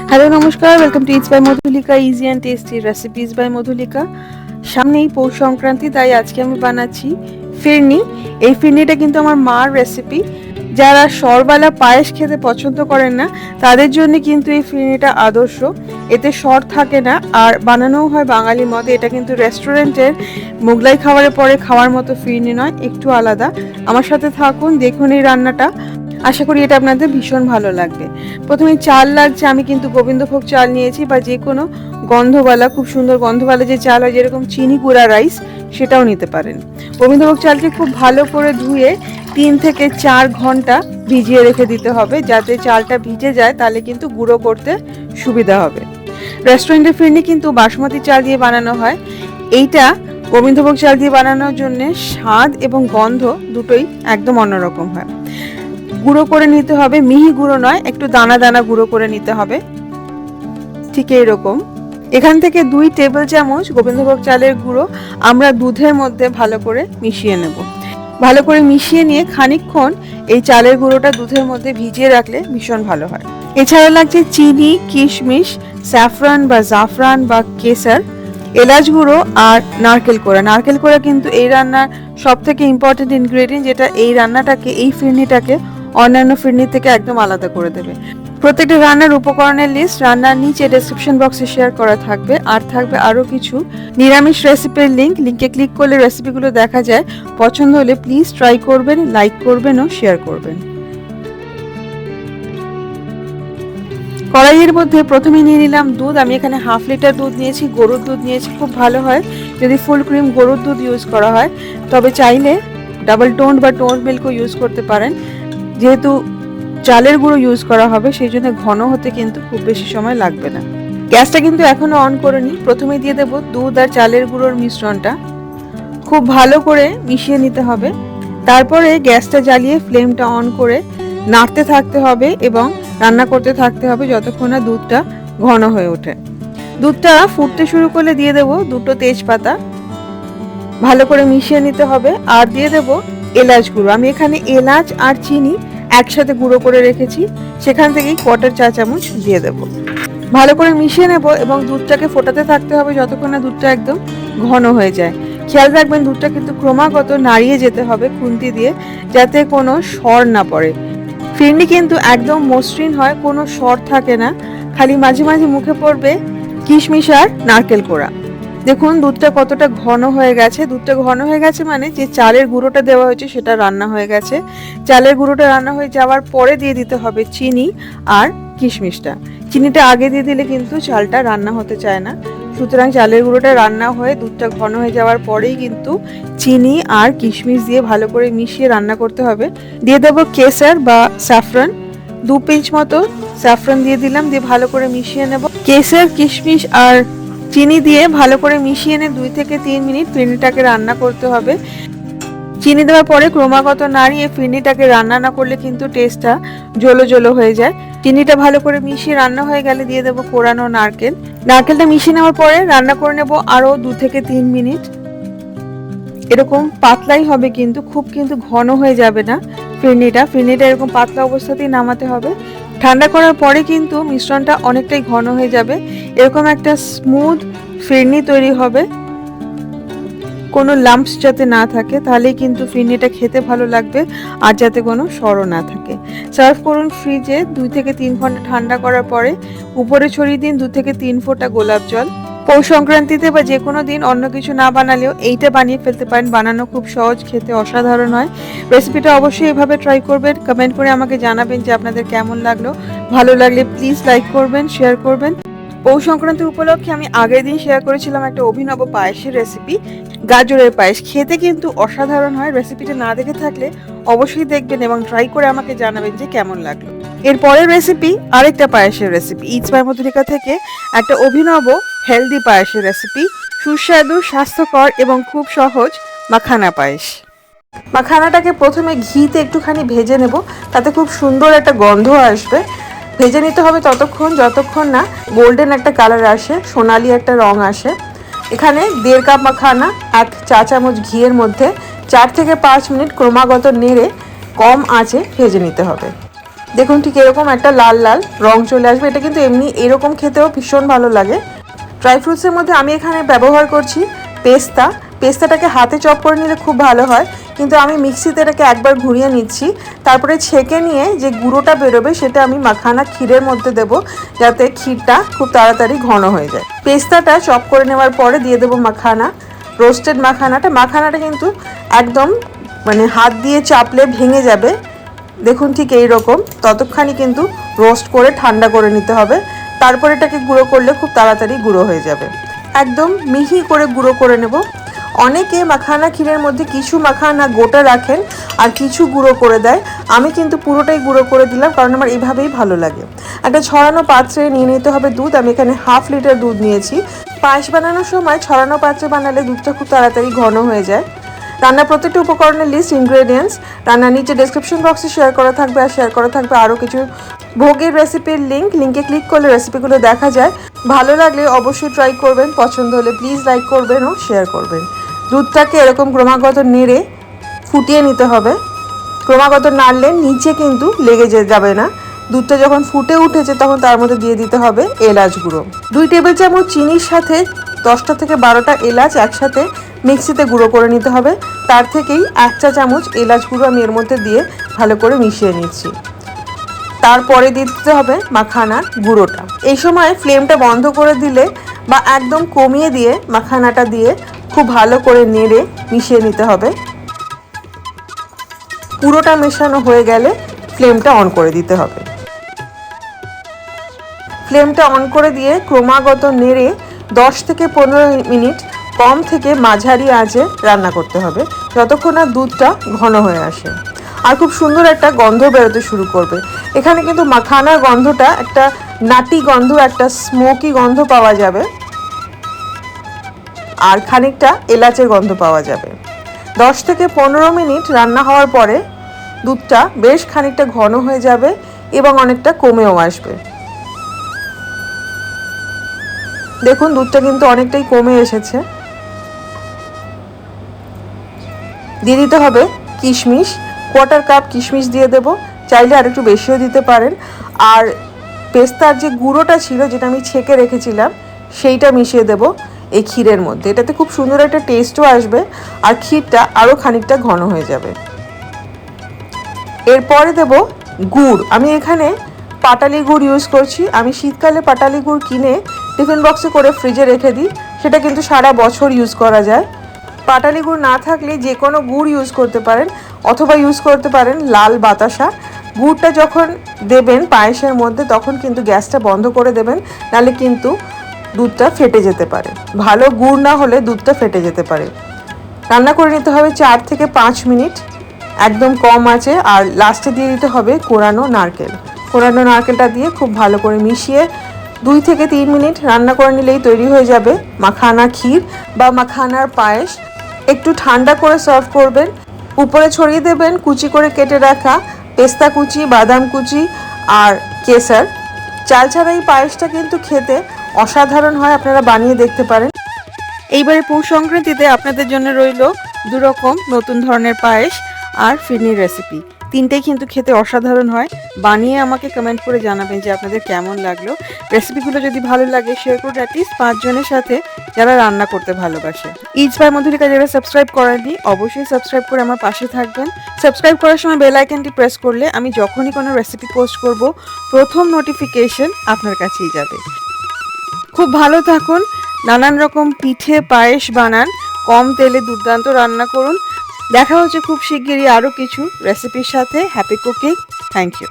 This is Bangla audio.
হ্যালো নমস্কার, welcome to eats by Madhulika, easy and tasty recipes by Madhulika. সামনেই পৌষ সংক্রান্তি, তাই আজকে আমি বানাচ্ছি ফিরনি। এই ফিরনিটা কিন্তু আমার মার রেসিপি। যারা সরবালা পায়েস খেতে পছন্দ করেন না তাদের জন্য কিন্তু এই ফিরনিটা আদর্শ। এতে সর থাকে না আর বানানোও হয় বাঙালি মতে। এটা কিন্তু রেস্টুরেন্টের মোগলাই খাবারের পরে খাওয়ার মতো ফিরনি নয়, একটু আলাদা। আমার সাথে থাকুন, দেখুন এই রান্নাটা। আশা করি এটা আপনাদের ভীষণ ভালো লাগবে। প্রথমে চাল লাগছে, আমি কিন্তু গোবিন্দভোগ চাল নিয়েছি, বা যে কোনো গন্ধওয়ালা, খুব সুন্দর গন্ধওয়ালা যে চাল হয়, যেরকম চিনি গুঁড়া রাইস, সেটাও নিতে পারেন। গোবিন্দভোগ চালকে খুব ভালো করে ধুয়ে 3 থেকে 4 ঘন্টা ভিজিয়ে রেখে দিতে হবে, যাতে চালটা ভিজে যায়, তাহলে কিন্তু গুঁড়ো করতে সুবিধা হবে। রেস্টুরেন্টের ফিরনি কিন্তু বাসমতি চাল দিয়ে বানানো হয়। এইটা গোবিন্দভোগ চাল দিয়ে বানানোর জন্য স্বাদ এবং গন্ধ দুটোই একদম অন্যরকম হয়। গুঁড়ো করে নিতে হবে, মিহি গুঁড়ো নয়, একটু দানা দানা গুঁড়ো করে নিতে হবে, ঠিক এইরকম। এখান থেকে 2 টেবিল চামচ গোবিন্দভোগ চালের গুঁড়ো আমরা দুধের মধ্যে ভালো করে মিশিয়ে নেব। ভালো করে মিশিয়ে নিয়ে খানিকক্ষণ এই চালের গুঁড়োটা দুধের মধ্যে ভিজিয়ে রাখলে ভীষণ ভালো হয়। এছাড়া লাগছে চিনি, কিশমিশ, স্যাফরান বা জাফরান বা কেসার, এলাচ গুঁড়ো আর নারকেল কোড়া। নারকেল কোড়া কিন্তু এই রান্নার সব থেকে ইম্পর্টেন্ট ইনগ্রেডিয়েন্ট, যেটা এই রান্নাটাকে, এই ফিরনিটাকে অন্যান্য ফিরনি থেকে একদম আলাদা করে দেবে। প্রত্যেকটা রান্নার উপকরণের লিস্ট রান্নার নিচে ডেসক্রিপশন বক্সে শেয়ার করা থাকবে, আর থাকবে আরও কিছু নিরামিষ রেসিপির লিঙ্কে ক্লিক করলে রেসিপিগুলো দেখা যায়। পছন্দ হলে প্লিজ ট্রাই করবেন, লাইক করবেন ও শেয়ার করবেন। কড়াইয়ের মধ্যে প্রথমে নিয়ে নিলাম দুধ। আমি এখানে 1/2 লিটার দুধ নিয়েছি, গরুর দুধ নিয়েছি। খুব ভালো হয় যদি ফুল ক্রিম গরুর দুধ ইউজ করা হয়, তবে চাইলে ডাবল টোন বা টোন মিল্কও ইউজ করতে পারেন। যেহেতু চালের গুঁড়ো ইউজ করা হবে, সেই জন্য ঘন হতে কিন্তু খুব বেশি সময় লাগবে না। গ্যাসটা কিন্তু এখনো অন করিনি। প্রথমে দিয়ে দেব দুধ আর চালের গুঁড়োর মিশ্রণটা, খুব ভালো করে মিশিয়ে নিতে হবে। তারপরে গ্যাসটা জ্বালিয়ে ফ্লেমটা অন করে নাড়তে থাকতে হবে এবং রান্না করতে থাকতে হবে যতক্ষণ না দুধটা ঘন হয়ে ওঠে। দুধটা ফুটতে শুরু করলে দিয়ে দেব 2টো তেজপাতা, ভালো করে মিশিয়ে নিতে হবে। আর দিয়ে দেব এলাচ গুঁড়ো। আমি এখানে এলাচ আর চিনি একসাথে গুঁড়ো করে রেখেছি, সেখান থেকেই 1/4 চা চামচ দিয়ে দেব। ভালো করে মিশিয়ে নেব এবং দুধটাকে ফোটাতে থাকতে হবে যতক্ষণ না দুধটা একদম ঘন হয়ে যায়। খেয়াল রাখবেন দুধটা কিন্তু ক্রমাগত নাড়িয়ে যেতে হবে খুন্তি দিয়ে, যাতে কোনো সর না পড়ে। ফিরনি কিন্তু একদম মসৃণ হয়, কোনো সর থাকে না, খালি মাঝে মাঝে মুখে পড়বে কিশমিশ আর নারকেল কোড়া। দেখুন দুধটা কতটা ঘন হয়ে গেছে। দুধটা ঘন হয়ে গেছে মানে যে চালের গুঁড়োটা দেওয়া হয়েছে সেটা রান্না হয়ে গেছে। চালের গুঁড়োটা রান্না হয়ে যাওয়ার পরে দিয়ে দিতে হবে চিনি আর কিশমিশটা। চিনিটা আগে দিয়ে দিলে কিন্তু চালটা রান্না হতে চায় না, সুতরাং চালের গুঁড়োটা রান্না হয়ে দুধটা ঘন হয়ে যাওয়ার পরেই কিন্তু চিনি আর কিশমিশ দিয়ে ভালো করে মিশিয়ে রান্না করতে হবে। দিয়ে দেবো কেসার বা স্যাফরান, 2 পিঞ্চ মতো স্যাফরান দিয়ে দিলাম, দিয়ে ভালো করে মিশিয়ে নেব। কেসার, কিশমিশ আর চিনি দিয়ে ভালো করে মিশিয়ে এনে 2 থেকে 3 মিনিট ফিরনিটাকে রান্না করতে হবে। চিনি দেওয়ার পরে ক্রমাগত নাড়িয়ে ফিরনিটাকে রান্না না করলে কিন্তু টেস্টটা জলো জলো হয়ে যায়। চিনিটা ভালো করে মিশিয়ে রান্না হয়ে গেলে দিয়ে দেবো কোরানো নারকেল। নারকেলটা মিশিয়ে নেওয়ার পরে রান্না করে নেব আরও 2 থেকে 3 মিনিট। এরকম পাতলাই হবে, কিন্তু খুব কিন্তু ঘন হয়ে যাবে না। ফিরনিটা এরকম পাতলা অবস্থাতেই নামাতে হবে। ঠান্ডা করার পরে কিন্তু মিশ্রণটা অনেকটাই ঘন হয়ে যাবে। এরকম একটা স্মুথ ফিরনি তৈরি হবে, কোনো লাম্পস যাতে না থাকে, তাহলেই কিন্তু ফিরনিটা খেতে ভালো লাগবে, আর যাতে কোনো সরও না থাকে। সার্ভ করুন ফ্রিজে 2 থেকে 3 ঘন্টা ঠান্ডা করার পরে। উপরে ছড়িয়ে দিন 2 থেকে 3 ফোঁটা গোলাপ জল। পৌষ সংক্রান্তিতে বা যে কোনো দিন অন্য কিছু না বানালেও এইটা বানিয়ে ফেলতে পারেন। বানানো খুব সহজ, খেতে অসাধারণ হয়। রেসিপিটা অবশ্যই এভাবে ট্রাই করবেন। কমেন্ট করে আমাকে জানাবেন যে আপনাদের কেমন লাগলো। ভালো লাগলে প্লিজ লাইক করবেন, শেয়ার করবেন। পৌষ সংক্রান্তি উপলক্ষে আমি আগের দিন শেয়ার করেছিলাম একটা অভিনব পায়েসের রেসিপি, গাজরের পায়েস। খেতে কিন্তু অসাধারণ হয়। রেসিপিটা না দেখে থাকলে অবশ্যই দেখবেন এবং ট্রাই করে আমাকে জানাবেন যে কেমন লাগলো। এর পরের রেসিপি আরেকটা পায়েসের রেসিপি, ইটস বাই মধুলিকা থেকে একটা অভিনব হেলদি পায়েসের রেসিপি, সুস্বাদু, স্বাস্থ্যকর এবং খুব সহজ মাখানা পায়েস। মাখানাটাকে প্রথমে ঘিতে একটুখানি ভেজে নেব, তাতে খুব সুন্দর একটা গন্ধ আসবে। ভেজে নিতে হবে ততক্ষণ যতক্ষণ না গোল্ডেন একটা কালার আসে, সোনালি একটা রং আসে। এখানে 1.5 কাপ মাখানা 1 চা চামচ ঘিয়ের মধ্যে 4 থেকে 5 মিনিট ক্রমাগত নেড়ে কম আঁচে ভেজে নিতে হবে। দেখুন ঠিক এরকম একটা লাল লাল রং চলে আসবে। এটা কিন্তু এমনি এরকম খেতেও ভীষণ ভালো লাগে। ড্রাই ফ্রুটসের মধ্যে আমি এখানে ব্যবহার করছি পেস্তা। পেস্তাটাকে হাতে চপ করে নিলে খুব ভালো হয়, কিন্তু আমি মিক্সিতে এটাকে একবার ঘুরিয়ে নিচ্ছি। তারপরে ছেঁকে নিয়ে যে গুঁড়োটা বেরোবে সেটা আমি মাখানা ক্ষীরের মধ্যে দেব, যাতে ক্ষীরটা খুব তাড়াতাড়ি ঘন হয়ে যায়। পেস্তাটা চপ করে নেওয়ার পরে দিয়ে দেবো মাখানা, রোস্টেড মাখানাটা। মাখানাটা কিন্তু একদম মানে হাত দিয়ে চাপলে ভেঙে যাবে। দেখুন ঠিক এই রকম, ততক্ষণই কিন্তু রোস্ট করে ঠান্ডা করে নিতে হবে। তারপর এটাকে গুঁড়ো করলে খুব তাড়াতাড়ি গুঁড়ো হয়ে যাবে। একদম মিহি করে গুঁড়ো করে নেব। অনেকে মাখানা ক্ষীরের মধ্যে কিছু মাখানা গোটা রাখেন আর কিছু গুঁড়ো করে দেয়। আমি কিন্তু পুরোটাই গুঁড়ো করে দিলাম, কারণ আমার এইভাবেই ভালো লাগে। একটা ছড়ানো পাত্রে নিয়ে নিতে হবে দুধ। আমি এখানে 1/2 লিটার দুধ নিয়েছি। পায়েস বানানোর সময় ছড়ানো পাত্রে বানালে দুধটা খুব তাড়াতাড়ি ঘন হয়ে যায়। রান্নার প্রত্যেকটা উপকরণের লিস্ট, ইনগ্রেডিয়েন্টস রান্নার নিচে ডেসক্রিপশন বক্সে শেয়ার করা থাকবে। আর শেয়ার করা থাকবে আরও কিছু ভোগের রেসিপির লিঙ্ক। লিঙ্কে ক্লিক করলে রেসিপিগুলো দেখা যায়। ভালো লাগলে অবশ্যই ট্রাই করবেন। পছন্দ হলে প্লিজ লাইক করবেন ও শেয়ার করবেন। দুধটাকে এরকম ক্রমাগত নেড়ে ফুটিয়ে নিতে হবে। ক্রমাগত নাড়লে নিচে কিন্তু লেগে যাবে না। দুধটা যখন ফুটে উঠেছে তখন তার মধ্যে দিয়ে দিতে হবে এলাচ গুঁড়ো। 2 টেবিল চামচ চিনির সাথে 10টা থেকে 12টা এলাচ একসাথে মিক্সিতে গুঁড়ো করে নিতে হবে। তার থেকেই 1 চা চামচ এলাচ গুঁড়ো আমি এর মধ্যে দিয়ে ভালো করে মিশিয়ে নিচ্ছি। তারপরে দিতে হবে মাখানার গুঁড়োটা। এই সময় ফ্লেমটা বন্ধ করে দিলে বা একদম কমিয়ে দিয়ে মাখানাটা দিয়ে খুব ভালো করে নেড়ে মিশিয়ে নিতে হবে। পুরোটা মেশানো হয়ে গেলে ফ্লেমটা অন করে দিতে হবে। ফ্লেমটা অন করে দিয়ে ক্রমাগত নেড়ে 10 থেকে 15 মিনিট কম থেকে মাঝারি আঁচে রান্না করতে হবে, যতক্ষণ না দুধটা ঘন হয়ে আসে আর খুব সুন্দর একটা গন্ধ বেরোতে শুরু করবে। এখানে কিন্তু মাখানার গন্ধটা একটা নাটি গন্ধ, একটা স্মোকি গন্ধ পাওয়া যাবে আর খানিকটা এলাচের গন্ধ পাওয়া যাবে। 10 থেকে 15 মিনিট রান্না হওয়ার পরে দুধটা বেশ খানিকটা ঘন হয়ে যাবে এবং অনেকটা কমেও আসবে। দেখুন দুধটা কিন্তু অনেকটাই কমে এসেছে। দিয়ে দিতে হবে কিশমিশ, 1/4 কাপ কিশমিশ দিয়ে দেব। চাইলে আর একটু বেশিও দিতে পারেন। আর পেস্তার যে গুঁড়োটা ছিল, যেটা আমি ছেঁকে রেখেছিলাম, সেইটা মিশিয়ে দেব এই ক্ষীরের মধ্যে। এটাতে খুব সুন্দর একটা টেস্টও আসবে আর ক্ষীরটা আরও খানিকটা ঘন হয়ে যাবে। এরপরে দেব গুড়। আমি এখানে পাটালি গুড় ইউজ করছি। আমি শীতকালে পাটালি গুড় কিনে টিফিন বক্সে করে ফ্রিজে রেখে দিই, সেটা কিন্তু সারা বছর ইউজ করা যায়। পাটালি গুড় না থাকলে যে কোনো গুড় ইউজ করতে পারেন, অথবা ইউজ করতে পারেন লাল বাতাসা। গুড়টা যখন দেবেন পায়েসের মধ্যে তখন কিন্তু গ্যাসটা বন্ধ করে দেবেন, নাহলে কিন্তু দুধটা ফেটে যেতে পারে। ভালো গুড় না হলে দুধটা ফেটে যেতে পারে। রান্না করে নিতে হবে 4 থেকে 5 মিনিট একদম কম আঁচে। আর লাস্টে দিয়ে দিতে হবে কোরানো নারকেল। কোরানো নারকেলটা দিয়ে খুব ভালো করে মিশিয়ে 2 থেকে 3 মিনিট রান্না করে নিলেই তৈরি হয়ে যাবে মাখানা ক্ষীর বা মাখানার পায়েস। একটু ঠান্ডা করে সার্ভ করবেন। উপরে ছড়িয়ে দেবেন কুচি করে কেটে রাখা পেস্তা কুচি, বাদাম কুচি আর কেশর। চাল ছাড়া এই পায়েসটা কিন্তু খেতে অসাধারণ হয়, আপনারা বানিয়ে দেখতে পারেন। এইবারে পৌষ সংক্রান্তিতে আপনাদের জন্য রইল 2 রকম নতুন ধরনের পায়েস আর ফিরনির রেসিপি। তিনটেই কিন্তু খেতে অসাধারণ হয়। বানিয়ে আমাকে কমেন্ট করে জানাবেন যে আপনাদের কেমন লাগলো। রেসিপিগুলো যদি ভালো লাগে শেয়ার করুন অ্যাটলিস্ট 5 জনের সাথে যারা রান্না করতে ভালোবাসে। ইটস বাই মধুলিকা যারা সাবস্ক্রাইব করেননি অবশ্যই সাবস্ক্রাইব করে আমার পাশে থাকবেন। সাবস্ক্রাইব করার সময় বেল আইকনটি প্রেস করলে আমি যখনই কোনো রেসিপি পোস্ট করব প্রথম নোটিফিকেশন আপনার কাছেই যাবে। খুব ভালো থাকুন। নানান রকম পিঠে পায়েস বানান, কম তেলে দুর্দান্ত রান্না করুন। দেখা হচ্ছে খুব শিগগিরই আরও কিছু রেসিপির সাথে। Happy cooking. Thank you.